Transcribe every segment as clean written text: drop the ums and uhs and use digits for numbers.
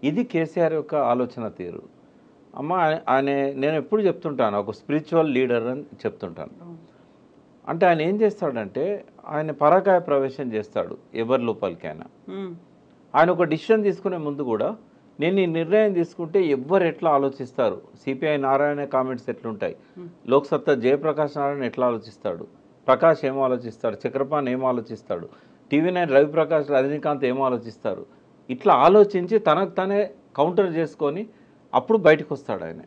ఇది కేసీఆర్ యొక్క ఆలోచన తీరు. అమ్మ ఆయన నేను ఎప్పుడు చెప్తుంటాను ఒక స్పిరిచువల్ లీడర్ అని చెప్తుంటాను. అంటే ఆయన ఏం చేస్తాడంటే ఆయన పరాకాయ ప్రవేశం చేస్తాడు ఎవరి లోపలికైనా. ఆయన ఒక డిసిషన్ తీసుకునే ముందు కూడా నేను ఈ నిర్ణయం తీసుకుంటే ఎవ్వరు ఎట్లా ఆలోచిస్తారు, సిపిఐ నారాయణ కామెంట్స్ ఎట్లుంటాయి, లోక్సత్తా జయప్రకాష్ నారాయణ ఎట్లా ఆలోచిస్తాడు, ప్రకాష్ ఏం ఆలోచిస్తాడు, చక్రపాణి ఏం ఆలోచిస్తాడు, టీవీ9 రవిప్రకాష్ రజనీకాంత్ ఏం ఆలోచిస్తారు, ఇట్లా ఆలోచించి తనకు తనే కౌంటర్ చేసుకొని అప్పుడు బయటకు వస్తాడు ఆయన.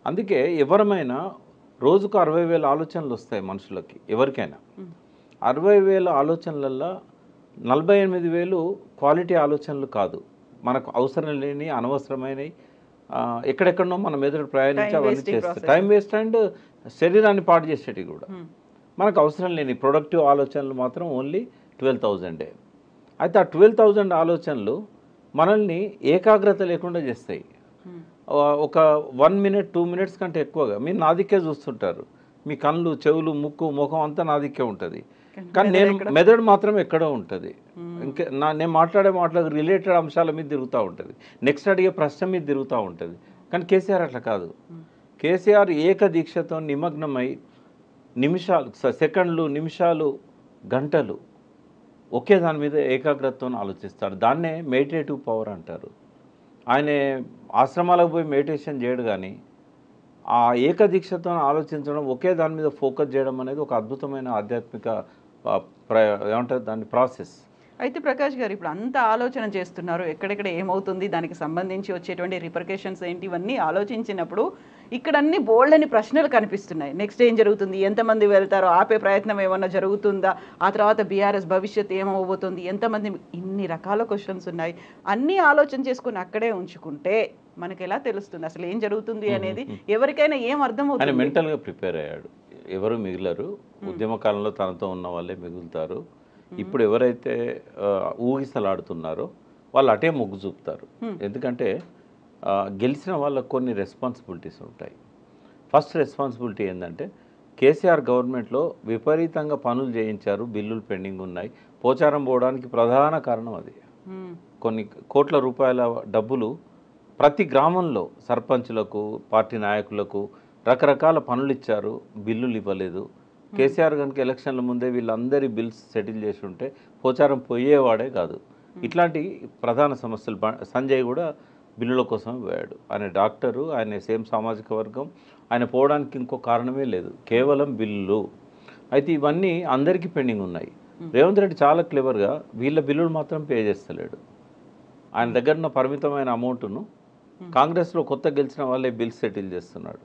అందుకే ఎవరమైనా రోజుకు 60,000 ఆలోచనలు వస్తాయి మనుషులకి, ఎవరికైనా 60,000 ఆలోచనలల్లో 48,000 క్వాలిటీ ఆలోచనలు కాదు, మనకు అవసరం లేని అనవసరమైనవి, ఎక్కడెక్కడనో మన మెదడు ప్రయాణించి అవన్నీ చేస్తాయి, టైం వేస్ట్ అండ్ శరీరాన్ని పాడు చేసేటివి కూడా. మనకు అవసరం లేని ప్రొడక్టివ్ ఆలోచనలు మాత్రం ఓన్లీ 12,000. అయితే ఆ 12,000 ఆలోచనలు మనల్ని ఏకాగ్రత లేకుండా చేస్తాయి. ఒక 1 మినిట్ 2 మినిట్స్ కంటే ఎక్కువగా మీరు నా దిక్కే చూస్తుంటారు, మీ కళ్ళు చెవులు ముక్కు ముఖం అంతా నా దిక్కే ఉంటుంది, కానీ నేను మెదడు మాత్రం ఎక్కడో ఉంటుంది. ఇంకా నేను మాట్లాడే మాటలకు రిలేటెడ్ అంశాల మీద తిరుగుతూ ఉంటుంది, నెక్స్ట్ అడిగే ప్రశ్న మీద తిరుగుతూ ఉంటుంది. కానీ కేసీఆర్ అట్లా కాదు. కేసీఆర్ ఏకదీక్షతో నిమగ్నమై నిమిషాలు, సెకండ్లు, నిమిషాలు, గంటలు ఒకే దాని మీద ఏకాగ్రతతో ఆలోచిస్తాడు. దాన్నే మెడిటేటివ్ పవర్ అంటారు. ఆయన ఆశ్రమాలకు పోయి మెడిటేషన్ చేయడు, కానీ ఆ ఏకదీక్షతో ఆలోచించడం, ఒకే దాని మీద ఫోకస్ చేయడం అనేది ఒక అద్భుతమైన ఆధ్యాత్మిక ఏమంటారు దాని ప్రాసెస్. అయితే ప్రకాష్ గారు ఇప్పుడు అంత ఆలోచన చేస్తున్నారు, ఎక్కడెక్కడ ఏమవుతుంది, దానికి సంబంధించి వచ్చేటువంటి రిపర్కేషన్స్ ఏంటి, ఇవన్నీ ఆలోచించినప్పుడు ఇక్కడ అన్ని బోల్డ్ అని ప్రశ్నలు కనిపిస్తున్నాయి. నెక్స్ట్ ఏం జరుగుతుంది, ఎంతమంది వెళ్తారో, ఆపే ప్రయత్నం ఏమన్నా జరుగుతుందా, ఆ తర్వాత బీఆర్ఎస్ భవిష్యత్తు ఏమవబోతుంది, ఎంతమంది, ఇన్ని రకాల క్వశ్చన్స్ ఉన్నాయి. అన్నీ ఆలోచన చేసుకుని అక్కడే ఉంచుకుంటే మనకి ఎలా తెలుస్తుంది అసలు ఏం జరుగుతుంది అనేది, ఎవరికైనా ఏం అర్థమవుతుంది? ఆయన మెంటల్గా ప్రిపేర్ అయ్యాడు. ఎవరు మిగిలరు, ఉద్యమ కాలంలో తనతో ఉన్న వాళ్ళే మిగులుతారు. ఇప్పుడు ఎవరైతే ఊగిసలాడుతున్నారో వాళ్ళు అటే మొగ్గు చూపుతారు. ఎందుకంటే గెలిచిన వాళ్ళకు కొన్ని రెస్పాన్సిబిలిటీస్ ఉంటాయి. ఫస్ట్ రెస్పాన్సిబిలిటీ ఏంటంటే కేసీఆర్ గవర్నమెంట్లో విపరీతంగా పనులు చేయించారు, బిల్లులు పెండింగ్ ఉన్నాయి, పోచారం పోవడానికి ప్రధాన కారణం అది. కొన్ని కోట్ల రూపాయల డబ్బులు ప్రతి గ్రామంలో సర్పంచులకు, పార్టీ నాయకులకు రకరకాల పనులు ఇచ్చారు, బిల్లులు ఇవ్వలేదు. కేసీఆర్ కనుక ఎలక్షన్ల ముందే వీళ్ళందరి బిల్స్ సెటిల్ చేసి ఉంటే పోచారం పోయేవాడే కాదు. ఇట్లాంటి ప్రధాన సమస్యలు సంజయ్ కూడా బిల్లుల కోసం పోయాడు. ఆయన డాక్టరు, ఆయన సేమ్ సామాజిక వర్గం, ఆయన పోవడానికి ఇంకో కారణమే లేదు, కేవలం బిల్లులు. అయితే ఇవన్నీ అందరికీ పెండింగ్ ఉన్నాయి. రేవంత్ రెడ్డి చాలా క్లెవర్గా వీళ్ళ బిల్లులు మాత్రం పే చేస్తలేడు. ఆయన దగ్గర ఉన్న పరిమితమైన అమౌంట్ను కాంగ్రెస్లో కొత్త గెలిచిన వాళ్ళే బిల్స్ సెటిల్ చేస్తున్నాడు.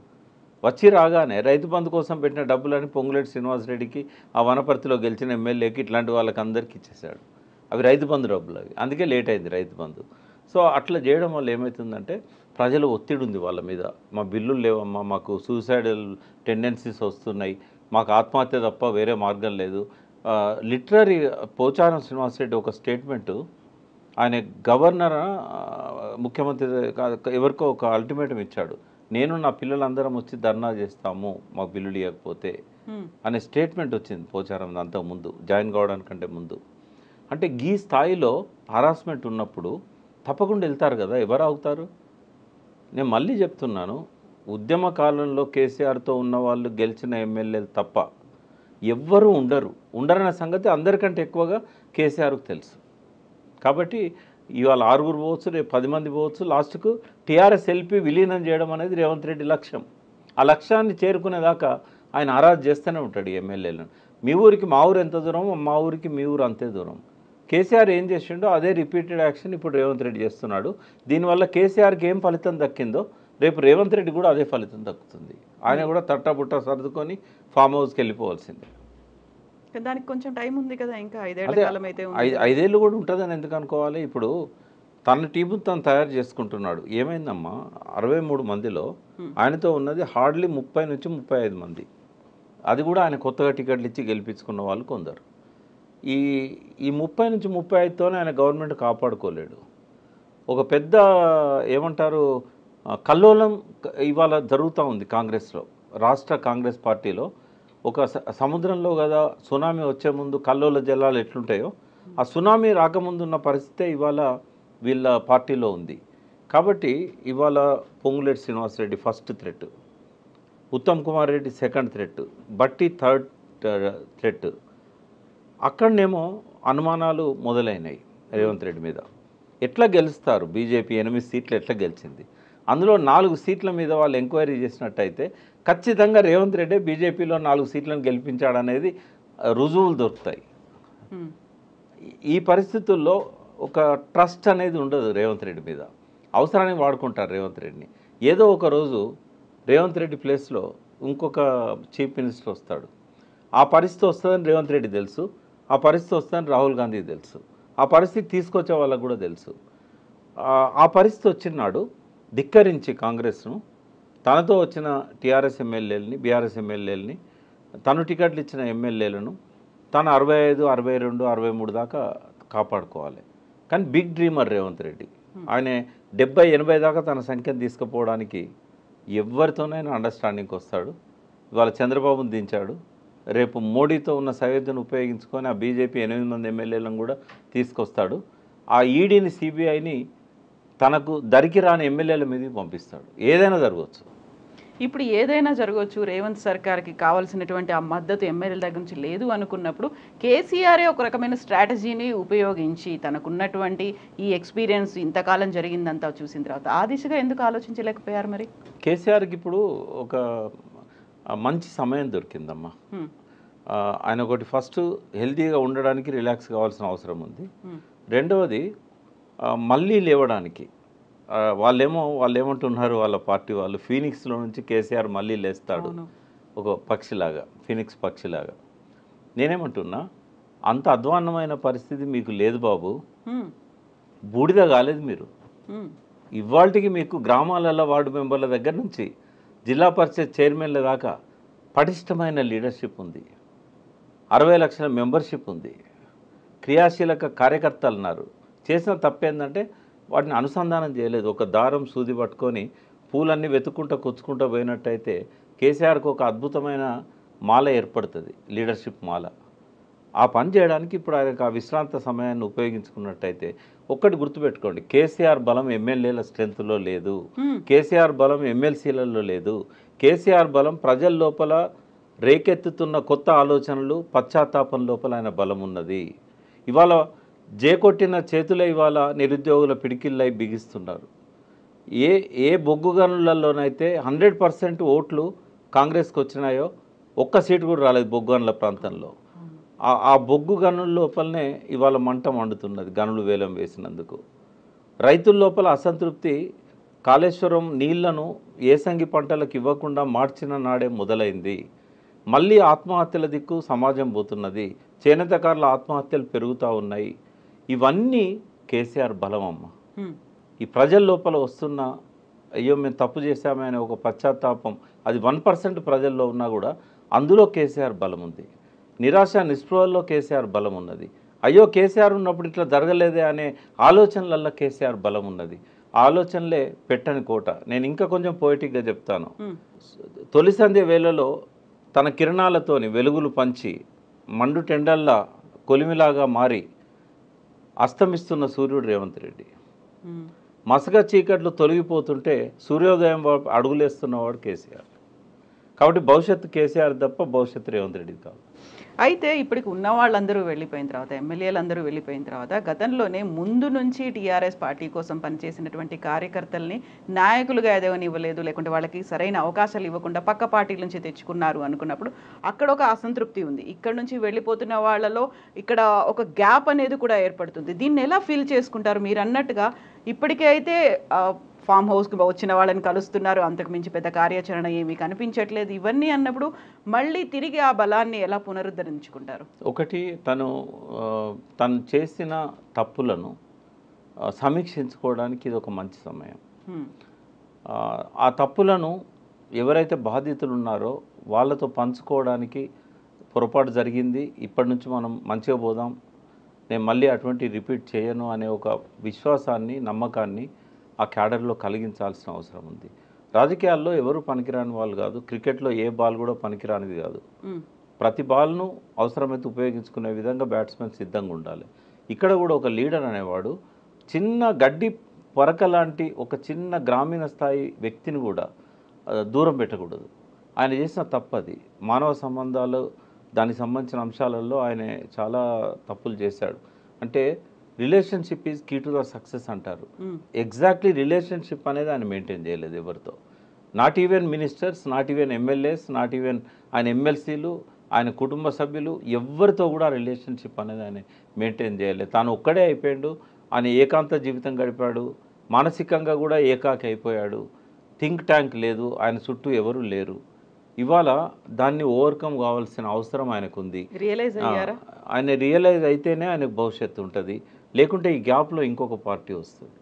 వచ్చి రాగానే రైతు బంధు కోసం పెట్టిన డబ్బులని పొంగులేటి శ్రీనివాసరెడ్డికి, ఆ వనపర్తిలో గెలిచిన ఎమ్మెల్యేకి, ఇట్లాంటి వాళ్ళకి అందరికీ ఇచ్చేసాడు. అవి రైతు బంధు డబ్బులు, అవి అందుకే లేట్ అయింది రైతు బంధు. సో అట్లా చేయడం వల్ల ఏమవుతుందంటే ప్రజలు ఒత్తిడి ఉంది వాళ్ళ మీద, మా బిల్లులు లేవమ్మా, మాకు సూసైడల్ టెండెన్సీస్ వస్తున్నాయి, మాకు ఆత్మహత్య తప్ప వేరే మార్గం లేదు. లిటరరీ పోచారం శ్రీనివాసరెడ్డి ఒక స్టేట్మెంటు, ఆయన గవర్నర్ ముఖ్యమంత్రి ఎవరికో ఒక అల్టిమేటం ఇచ్చాడు, నేను నా పిల్లలందరం వచ్చి ధర్నా చేస్తాము మాకు బిల్లులు ఇవ్వకపోతే అనే స్టేట్మెంట్ వచ్చింది పోచారం అంతకు ముందు, జాయిన్ కావడానికంటే ముందు. అంటే ఈ స్థాయిలో హరాస్మెంట్ ఉన్నప్పుడు తప్పకుండా వెళ్తారు కదా, ఎవరు అవుతారు? నేను మళ్ళీ చెప్తున్నాను, ఉద్యమ కాలంలో కేసీఆర్తో ఉన్న వాళ్ళు గెలిచిన ఎమ్మెల్యేలు తప్ప ఎవ్వరూ ఉండరన్న సంగతి అందరికంటే ఎక్కువగా కేసీఆర్కు తెలుసు. కాబట్టి ఇవాళ 6 పోవచ్చు, రేపు 10 మంది పోవచ్చు, లాస్ట్కు టీఆర్ఎస్ ఎల్పీ విలీనం చేయడం అనేది రేవంత్ రెడ్డి లక్ష్యం. ఆ లక్ష్యాన్ని చేరుకునేదాకా ఆయన ఆరాధ చేస్తూనే ఉంటాడు ఈ ఎమ్మెల్యేలను. మీ ఊరికి మా ఊరు ఎంత దూరం, మా ఊరికి మీ ఊరు అంతే దూరం. కేసీఆర్ ఏం చేసిండో అదే రిపీటెడ్ యాక్షన్ ఇప్పుడు రేవంత్ రెడ్డి చేస్తున్నాడు. దీనివల్ల కేసీఆర్కి ఏం ఫలితం దక్కిందో రేపు రేవంత్ రెడ్డి కూడా అదే ఫలితం దక్కుతుంది. ఆయన కూడా తట్టబుట్ట సర్దుకొని ఫామ్ హౌస్కి వెళ్ళిపోవాల్సిందే. దానికి కొంచెం టైం ఉంది కదా, ఇంకా 5 ఏళ్ల కాలం అయితే ఉంది. 5 ఏళ్ళు కూడా ఉంటుందని ఎందుకు అనుకోవాలి? ఇప్పుడు తన టీము తను తయారు చేసుకుంటున్నాడు. ఏమైందమ్మా, 63 మందిలో ఆయనతో ఉన్నది హార్డ్లీ 30 నుంచి 35 మంది. అది కూడా ఆయన కొత్తగా టికెట్లు ఇచ్చి గెలిపించుకున్న వాళ్ళు కొందరు. ఈ 30 నుంచి 35తోనే ఆయన గవర్నమెంట్ కాపాడుకోలేడు. ఒక పెద్ద ఏమంటారు కల్లోలం ఇవాళ జరుగుతూ ఉంది కాంగ్రెస్లో, రాష్ట్ర కాంగ్రెస్ పార్టీలో. ఒక సముద్రంలో కదా సునామీ వచ్చే ముందు కల్లోల జలాలు ఎట్లుంటాయో, ఆ సునామీ రాకముందు ఉన్న పరిస్థితే ఇవాళ వీళ్ళ పార్టీలో ఉంది. కాబట్టి ఇవాళ Ponguleti Srinivasareddy first threat, Uttam Kumar Reddy second threat, Bhatti third threat. అక్కడనేమో అనుమానాలు మొదలైనాయి రేవంత్ రెడ్డి మీద. ఎట్లా గెలుస్తారు? బీజేపీ 8 సీట్లు ఎట్లా గెలిచింది? అందులో 4 సీట్ల మీద వాళ్ళు ఎంక్వైరీ చేసినట్టయితే ఖచ్చితంగా రేవంత్ రెడ్డి బీజేపీలో 4 సీట్లను గెలిపించాడనేది రుజువులు దొరుకుతాయి. ఈ పరిస్థితుల్లో ఒక ట్రస్ట్ అనేది ఉండదు రేవంత్ రెడ్డి మీద. అవసరానికి వాడుకుంటారు రేవంత్ రెడ్డిని. ఏదో ఒక రోజు రేవంత్ రెడ్డి ప్లేస్లో ఇంకొక చీఫ్ మినిస్టర్ వస్తాడు. ఆ పరిస్థితి వస్తుందని రేవంత్ రెడ్డి తెలుసు, ఆ పరిస్థితి వస్తుందని రాహుల్ గాంధీకి తెలుసు, ఆ పరిస్థితి తీసుకొచ్చే వాళ్ళకు కూడా తెలుసు. ఆ పరిస్థితి వచ్చినాడు ధిక్కరించి కాంగ్రెస్ను, తనతో వచ్చిన టీఆర్ఎస్ ఎమ్మెల్యేలని, బీఆర్ఎస్ ఎమ్మెల్యేలని, తను టికెట్లు ఇచ్చిన ఎమ్మెల్యేలను తను 65, 62, 63 దాకా కాపాడుకోవాలి. కానీ బిగ్ డ్రీమర్ రేవంత్ రెడ్డి. ఆయన 70, 80 దాకా తన సంఖ్యను తీసుకుపోవడానికి ఎవరితోనైనా అండర్స్టాండింగ్కి వస్తాడు. ఇవాళ చంద్రబాబును దించాడు, రేపు మోడీతో ఉన్న సయోధ్యను ఉపయోగించుకొని ఆ బీజేపీ 8 మంది ఎమ్మెల్యేలను కూడా తీసుకొస్తాడు. ఆ ఈడీని, సిబిఐని తనకు దరికి రాని ఎమ్మెల్యేల మీదకి పంపిస్తాడు. ఏదైనా జరగవచ్చు. ఇప్పుడు ఏదైనా జరగవచ్చు. రేవంత్ సర్కార్కి కావాల్సినటువంటి ఆ మద్దతు ఎమ్మెల్యేల దగ్గర నుంచి లేదు అనుకున్నప్పుడు కేసీఆరే ఒక రకమైన స్ట్రాటజీని ఉపయోగించి తనకున్నటువంటి ఈ ఎక్స్పీరియన్స్ ఇంతకాలం జరిగిందంతా చూసిన తర్వాత ఆ దిశగా ఎందుకు ఆలోచించలేకపోయారు మరి? కేసీఆర్కి ఇప్పుడు ఒక మంచి సమయం దొరికిందమ్మా. ఆయన ఒకటి ఫస్ట్ హెల్తీగా ఉండడానికి రిలాక్స్ కావాల్సిన అవసరం ఉంది. రెండవది మళ్ళీ లేవడానికి వాళ్ళు ఏమంటున్నారు, వాళ్ళ పార్టీ వాళ్ళు ఫీనిక్స్లో నుంచి కేసీఆర్ మళ్ళీ లేస్తాడు ఒక పక్షిలాగా, ఫీనిక్స్ పక్షిలాగా. నేనేమంటున్నా, అంత అధ్వాన్నమైన పరిస్థితి మీకు లేదు బాబు, బూడిద కాలేదు మీరు. ఇవాళకి మీకు గ్రామాలలో వార్డు మెంబర్ల దగ్గర నుంచి జిల్లా పరిషత్ చైర్మన్ల దాకా పటిష్టమైన లీడర్షిప్ ఉంది, 60 లక్షల మెంబర్షిప్ ఉంది, క్రియాశీలక కార్యకర్తలు ఉన్నారు. చేసిన తప్పేందంటే వాటిని అనుసంధానం చేయలేదు. ఒక దారం సూది పట్టుకొని పూలన్నీ వెతుక్కుంటూ కూర్చుకుంటూ పోయినట్టయితే కేసీఆర్కి ఒక అద్భుతమైన మాల ఏర్పడుతుంది, లీడర్షిప్ మాల. ఆ పని చేయడానికి ఇప్పుడు ఆయనకు ఆ విశ్రాంత సమయాన్ని ఉపయోగించుకున్నట్టయితే ఒక్కటి గుర్తుపెట్టుకోండి, కేసీఆర్ బలం ఎమ్మెల్యేల స్ట్రెంత్లో లేదు, కేసీఆర్ బలం ఎమ్మెల్సీలలో లేదు. కేసీఆర్ బలం ప్రజల లోపల రేకెత్తుతున్న కొత్త ఆలోచనలు, పశ్చాత్తాపం లోపల ఆయన బలం ఉన్నది. ఇవాళ జేకొట్టిన చేతులే ఇవాళ నిరుద్యోగుల పిడికిళ్ళై బిగిస్తున్నారు. ఏ బొగ్గు గనులలోనైతే 100% ఓట్లు కాంగ్రెస్కి వచ్చినాయో ఒక్క సీటు కూడా రాలేదు బొగ్గు గనుల ప్రాంతంలో. ఆ బొగ్గు గనుల లోపలనే ఇవాళ మంట మండుతున్నది, గనులు వేలం వేసినందుకు. రైతుల లోపల అసంతృప్తి కాళేశ్వరం నీళ్లను ఏసంగి పంటలకు ఇవ్వకుండా మార్చిన నాడే మొదలైంది. మళ్ళీ ఆత్మహత్యల దిక్కు సమాజం పోతున్నది, చేనేతకారుల ఆత్మహత్యలు పెరుగుతూ ఉన్నాయి. ఇవన్నీ కేసీఆర్ బలం అమ్మ. ఈ ప్రజల లోపల వస్తున్న అయ్యో మేము తప్పు చేశామనే ఒక పశ్చాత్తాపం, అది 1% ప్రజల్లో ఉన్నా కూడా అందులో కేసీఆర్ బలం ఉంది. నిరాశ నిస్పృహల్లో కేసీఆర్ బలం ఉన్నది. అయ్యో కేసీఆర్ ఉన్నప్పుడు ఇట్లా జరగలేదే అనే ఆలోచనలల్లో కేసీఆర్ బలం ఉన్నది. ఆలోచనలే పెట్టని కోట. నేను ఇంకా కొంచెం పోయిటిక్గా చెప్తాను. తొలి సంధ్య వేళలో తన కిరణాలతోని వెలుగులు పంచి మండు టెండల్లా కొలిమిలాగా మారి అస్తమిస్తున్న సూర్యుడు రేవంత్ రెడ్డి. మసక చీకట్లు తొలగిపోతుంటే సూర్యోదయం అడుగులేస్తున్నవాడు కేసీఆర్. కాబట్టి భవిష్యత్తు కేసీఆర్ తప్ప భవిష్యత్తు రేవంత్ రెడ్డి కాదు. అయితే ఇప్పటికి ఉన్న వాళ్ళందరూ వెళ్ళిపోయిన తర్వాత, ఎమ్మెల్యేలందరూ వెళ్ళిపోయిన తర్వాత, గతంలోనే ముందు నుంచి టీఆర్ఎస్ పార్టీ కోసం పనిచేసినటువంటి కార్యకర్తల్ని నాయకులుగా ఎదగనివ్వలేదు, లేకుంటే వాళ్ళకి సరైన అవకాశాలు ఇవ్వకుండా పక్క పార్టీల నుంచి తెచ్చుకున్నారు అనుకున్నప్పుడు అక్కడ ఒక అసంతృప్తి ఉంది. ఇక్కడ నుంచి వెళ్ళిపోతున్న వాళ్ళలో ఇక్కడ ఒక గ్యాప్ అనేది కూడా ఏర్పడుతుంది. దీన్ని ఎలా ఫీల్ చేసుకుంటారు? మీరు అన్నట్టుగా ఇప్పటికే అయితే ఫామ్ హౌస్కి వచ్చిన వాళ్ళని కలుస్తున్నారు, అంతకు మించి పెద్ద కార్యాచరణ ఏమీ కనిపించట్లేదు. ఇవన్నీ అన్నప్పుడు మళ్ళీ తిరిగి ఆ బలాన్ని ఎలా పునరుద్ధరించుకుంటారు? ఒకటి, తను చేసిన తప్పులను సమీక్షించుకోవడానికి ఇది ఒక మంచి సమయం. ఆ తప్పులను ఎవరైతే బాధితులు ఉన్నారో వాళ్ళతో పంచుకోవడానికి పొరపాటు జరిగింది, ఇప్పటి నుంచి మనం మంచిగా పోదాం, నేను మళ్ళీ అటువంటి రిపీట్ చేయను అనే ఒక విశ్వాసాన్ని, నమ్మకాన్ని ఆ క్యాడర్లో కలిగించాల్సిన అవసరం ఉంది. రాజకీయాల్లో ఎవరు పనికిరాని వాళ్ళు కాదు, క్రికెట్లో ఏ బాల్ కూడా పనికిరానిది కాదు. ప్రతి బాల్ను అవసరమైతే ఉపయోగించుకునే విధంగా బ్యాట్స్మెన్ సిద్ధంగా ఉండాలి. ఇక్కడ కూడా ఒక లీడర్ అనేవాడు చిన్న గడ్డి పరక లాంటి ఒక చిన్న గ్రామీణ స్థాయి వ్యక్తిని కూడా దూరం పెట్టకూడదు. ఆయన చేసిన తప్పది. మానవ సంబంధాలు దానికి సంబంధించిన అంశాలలో ఆయన చాలా తప్పులు చేశాడు. అంటే relationship is key to the success అంటారు. ఎగ్జాక్ట్లీ రిలేషన్షిప్ అనేది ఆయన మెయింటైన్ చేయలేదు ఎవరితో. Not even ministers, not even MLAs, not even ఆయన ఎమ్మెల్సీలు, ఆయన కుటుంబ సభ్యులు ఎవరితో కూడా రిలేషన్షిప్ అనేది ఆయన మెయింటైన్ చేయలేదు. తాను ఒక్కడే అయిపోయాడు. ఆయన ఏకాంత జీవితం గడిపాడు. మానసికంగా కూడా ఏకాకి అయిపోయాడు. థింక్ ట్యాంక్ లేదు, ఆయన చుట్టూ ఎవరు లేరు. ఇవాళ దాన్ని ఓవర్కమ్ కావాల్సిన అవసరం ఆయనకుంది. రియలైజ్ అయ్యారా? ఆయన రియలైజ్ అయితేనే ఆయనకు భవిష్యత్తు ఉంటుంది. లేకుంటే ఈ గ్యాప్లో ఇంకొక పార్టీ వస్తుంది.